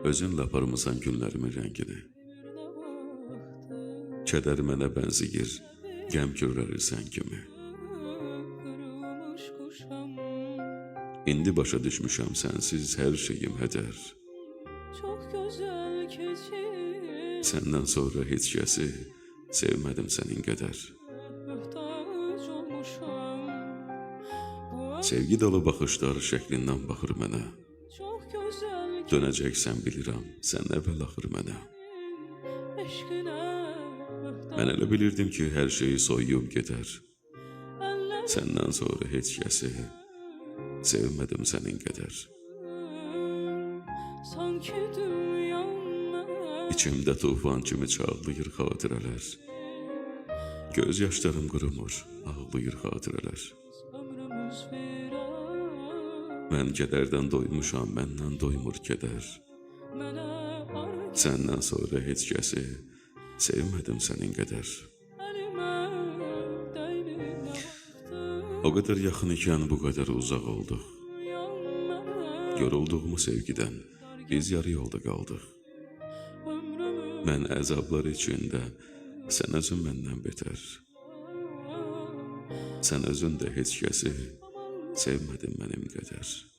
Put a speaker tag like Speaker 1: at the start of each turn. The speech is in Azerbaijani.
Speaker 1: Özünlə aparmısan günlərimin rəngini. Kədər mənə bənziyir, qəm görərsən kimi. İndi başa düşmüşəm sənsiz hər şeyim hədər. Səndən sonra heç kəsi sevmədim sənin qədər. Sevgi dolu baxışlar şəklindən baxır mənə. Dönəcəksən bilirəm, sən əvvəl axır mənə. Mən elə bilirdim ki, hər şeyi soyuyub gedər. Səndən sonra heç kəsi sevmədim sənin qədər. İçimdə tufan kimi çağlayır xatirələr. Göz yaşlarım qurumur, ağlayır xatirələr. Mən kədərdən doymuşam, məndən doymur kədər. Səndən sonra heç kəsi sevmədim sənin qədər. O qədər yaxın ikən bu qədər uzaq olduq. Yorulduğumu sevgidən biz yarı yolda qaldıq. Mən əzablar içində, sən özün məndən betər. Sən özün də heç kəsi sevmədin mənim qədər.